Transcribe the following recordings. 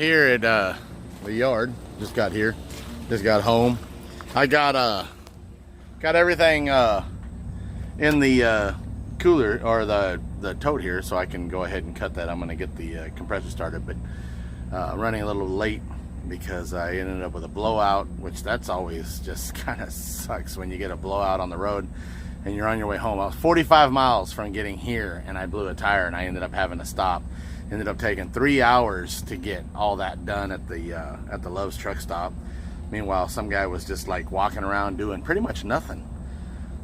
Here at the yard, just got here, just got home. I got everything in the cooler or the tote here, so I can go ahead and cut that. I'm gonna get the compressor started, but running a little late because I ended up with a blowout, which that's always just kind of sucks when you get a blowout on the road and you're on your way home. I was 45 miles from getting here and I blew a tire and I ended up having to stop. Ended up taking 3 hours to get all that done at the Love's truck stop. Meanwhile, some guy was just like walking around doing pretty much nothing.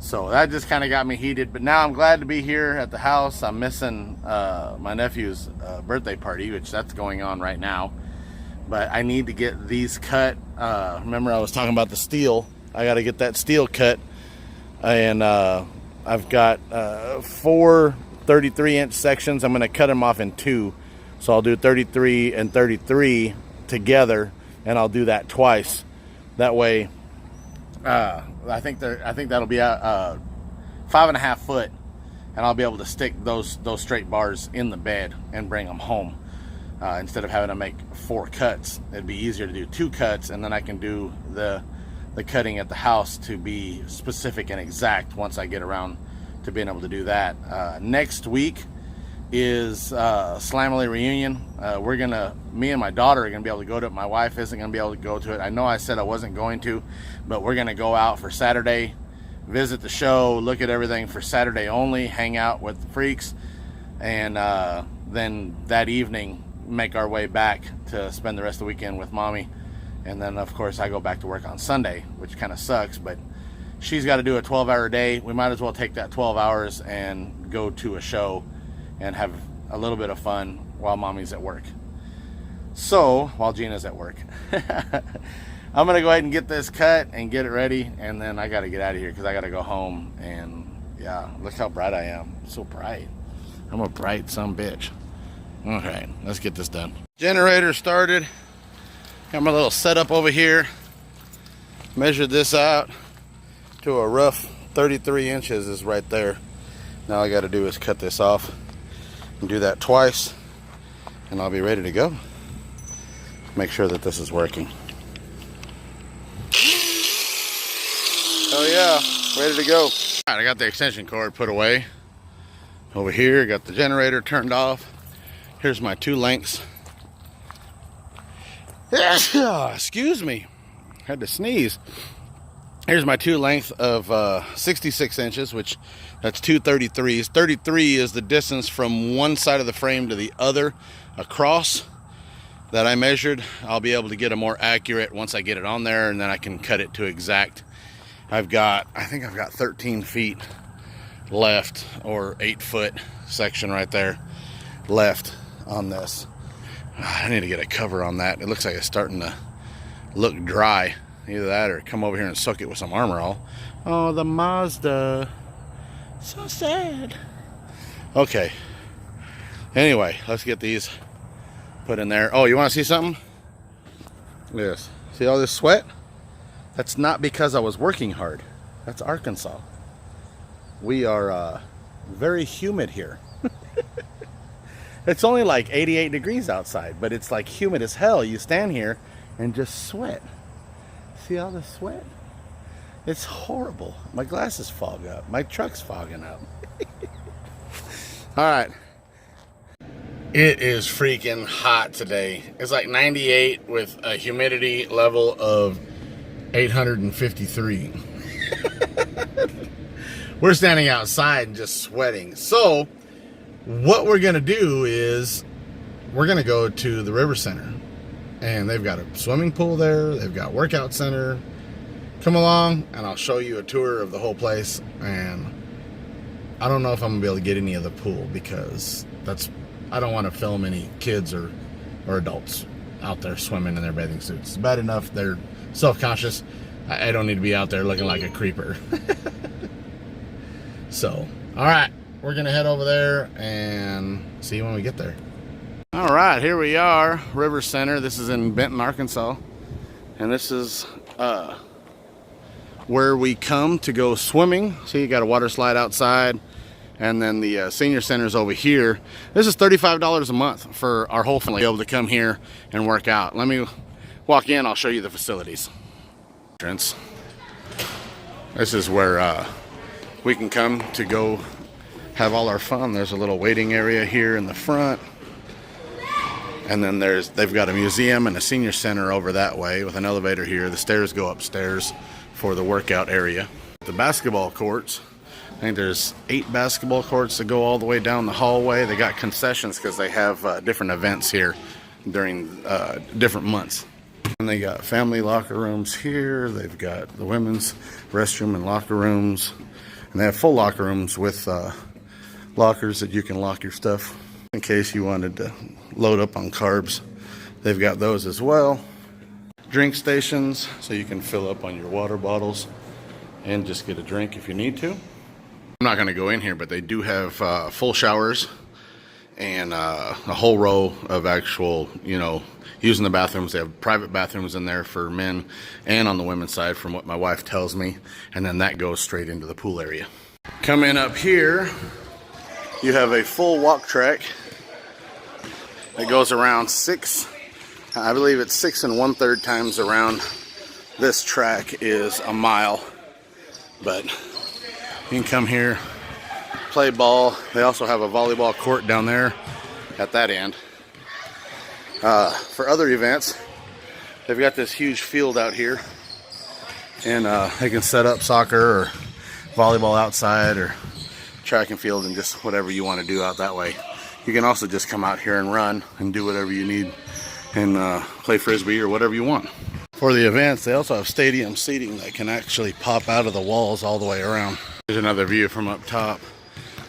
So that just kind of got me heated. But now I'm glad to be here at the house. I'm missing my nephew's birthday party, which that's going on right now. But I need to get these cut. Remember I was talking about the steel. I got to get that steel cut. And I've got 4 33-inch sections. I'm going to cut them off in 2. So I'll do 33 and 33 together, and I'll do that twice. That way, I think that'll be 5.5 foot, and I'll be able to stick those straight bars in the bed and bring them home. Instead of having to make 4 cuts, it'd be easier to do 2 cuts, and then I can do the cutting at the house to be specific and exact once I get around to being able to do that. Next week is Slamily reunion. Me and my daughter are gonna be able to go to it. My wife isn't gonna be able to go to it. I know I said I wasn't going to, but we're gonna go out for Saturday, visit the show, look at everything for Saturday only, hang out with the freaks, and then that evening make our way back to spend the rest of the weekend with mommy. And then of course I go back to work on Sunday, which kind of sucks, but she's got to do a 12-hour day. We might as well take that 12 hours and go to a show and have a little bit of fun while mommy's at work. So, while Gina's at work. I'm going to go ahead and get this cut and get it ready, and then I got to get out of here because I got to go home. And yeah, look how bright I am. I'm so bright. I'm a bright sumbitch. Okay, let's get this done. Generator started. Got my little setup over here. Measured this out to a rough 33 inches is right there. Now all I got to do is cut this off and do that twice, and I'll be ready to go. Make sure that this is working. Oh yeah, ready to go. All right, I got the extension cord put away. Over here, got the generator turned off. Here's my 2 lengths. Excuse me, had to sneeze. Here's my 2 length of 66 inches, which that's 2 33s. 33 is the distance from one side of the frame to the other across that I measured. I'll be able to get a more accurate once I get it on there, and then I can cut it to exact. I think I've got 13 feet left, or 8 foot section right there left on this. I need to get a cover on that. It looks like it's starting to look dry. Either that or come over here and soak it with some Armor All. Oh, the Mazda. So sad. Okay. Anyway, let's get these put in there. Oh, you want to see something? Yes. See all this sweat? That's not because I was working hard. That's Arkansas. We are very humid here. It's only like 88 degrees outside, but it's like humid as hell. You stand here and just sweat. See all the sweat? It's horrible. My glasses fog up. My truck's fogging up. All right. It is freaking hot today. It's like 98 with a humidity level of 853. We're standing outside and just sweating. So what we're going to do is we're going to go to the River Center. And they've got a swimming pool there. They've got workout center. Come along and I'll show you a tour of the whole place. And I don't know if I'm going to be able to get any of the pool because I don't want to film any kids or adults out there swimming in their bathing suits. It's bad enough they're self-conscious. I don't need to be out there looking like a creeper. So, all right. We're going to head over there and see you when we get there. All right, here we are, River Center. This is in Benton, Arkansas. And this is where we come to go swimming. See, you got a water slide outside. And then the senior center is over here. This is $35 a month for our whole family to be able to come here and work out. Let me walk in, I'll show you the facilities. Entrance. This is where we can come to go have all our fun. There's a little waiting area here in the front. And then they've got a museum and a senior center over that way with an elevator here. The stairs go upstairs for the workout area. The basketball courts, I think there's 8 basketball courts that go all the way down the hallway. They got concessions because they have different events here during different months. And they got family locker rooms here. They've got the women's restroom and locker rooms. And they have full locker rooms with lockers that you can lock your stuff in case you wanted to load up on carbs. They've got those as well. Drink stations, so you can fill up on your water bottles and just get a drink if you need to. I'm not going to go in here, but they do have full showers and a whole row of actual, using the bathrooms. They have private bathrooms in there for men and on the women's side, from what my wife tells me. And then that goes straight into the pool area. Come in up here, you have a full walk track. It goes around 6, I believe it's 6 1/3 times around. This track is a mile, but you can come here, play ball. They also have a volleyball court down there at that end. For other events, they've got this huge field out here, and they can set up soccer or volleyball outside or track and field and just whatever you want to do out that way. You can also just come out here and run and do whatever you need and play frisbee or whatever you want. For the events, they also have stadium seating that can actually pop out of the walls all the way around. Here's another view from up top.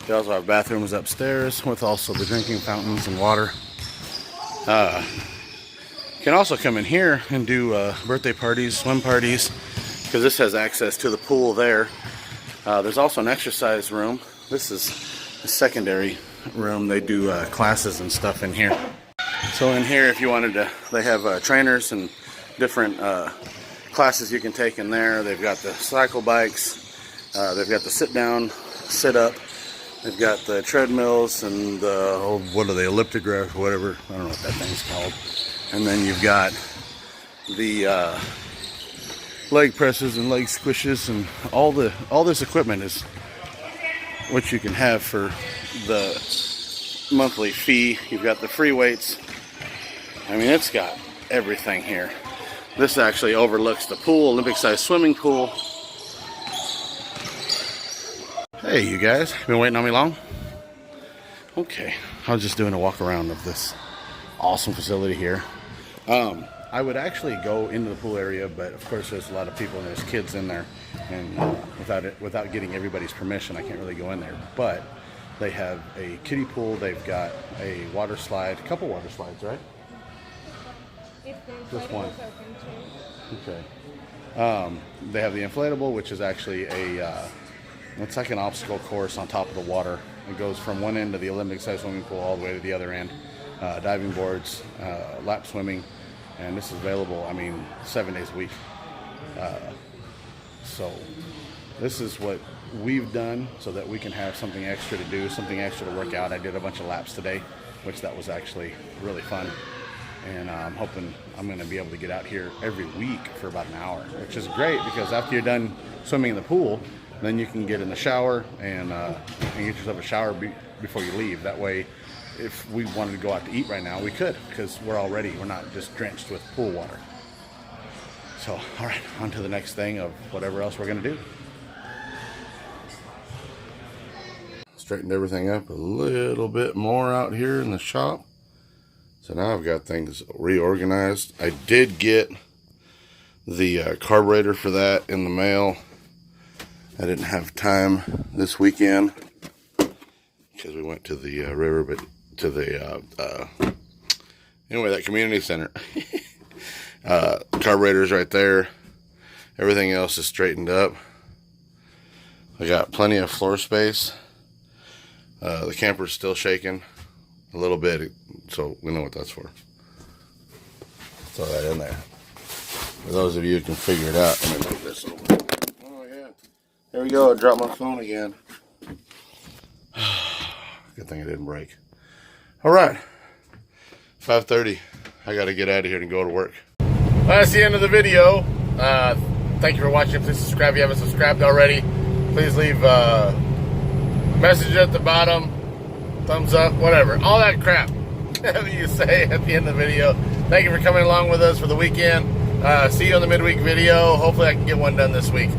They also have bathrooms upstairs with also the drinking fountains and water. You can also come in here and do birthday parties, swim parties, because this has access to the pool there. There's also an exercise room. This is a secondary room. They do classes and stuff in here. So in here, if you wanted to, they have trainers and different classes you can take in there. They've got the cycle bikes, they've got the sit down, sit up, they've got the treadmills and the, what are they, elliptograph, whatever, I don't know what that thing's called. And then you've got the leg presses and leg squishes, and all this equipment is what you can have for the monthly fee. You've got the free weights. I mean, it's got everything here. This actually overlooks the pool, Olympic-sized swimming pool. Hey, you guys, been waiting on me long? Okay, I was just doing a walk around of this awesome facility here. I would actually go into the pool area, but of course there's a lot of people and there's kids in there, and without getting everybody's permission, I can't really go in there. But they have a kiddie pool. They've got a water slide, a couple water slides, right? Just one. Okay. They have the inflatable, which is actually it's like an obstacle course on top of the water. It goes from one end of the Olympic-sized swimming pool all the way to the other end. Diving boards, lap swimming, and this is available, 7 days a week. So this is what we've done so that we can have something extra to do, something extra to work out. I did a bunch of laps today, which that was actually really fun. And I'm hoping I'm going to be able to get out here every week for about an hour, which is great because after you're done swimming in the pool, then you can get in the shower and get yourself a shower before you leave. That way, if we wanted to go out to eat right now, we could, because we're not just drenched with pool water. So, all right, on to the next thing of whatever else we're going to do. Straightened everything up a little bit more out here in the shop. So now I've got things reorganized. I did get the carburetor for that in the mail. I didn't have time this weekend because we went to the river, but to the anyway, that community center. Carburetor's right there. Everything else is straightened up. I got plenty of floor space. The camper's still shaking a little bit, so we know what that's for. Throw that in there. For those of you who can figure it out, let me move this over. Oh yeah, there we go. I dropped my phone again. Good thing it didn't break. All right, 5:30. I got to get out of here and go to work. Well, that's the end of the video. Thank you for watching. Please subscribe if you haven't subscribed already. Please leave a message at the bottom, thumbs up, whatever. All that crap you say at the end of the video. Thank you for coming along with us for the weekend. See you on the midweek video. Hopefully I can get one done this week.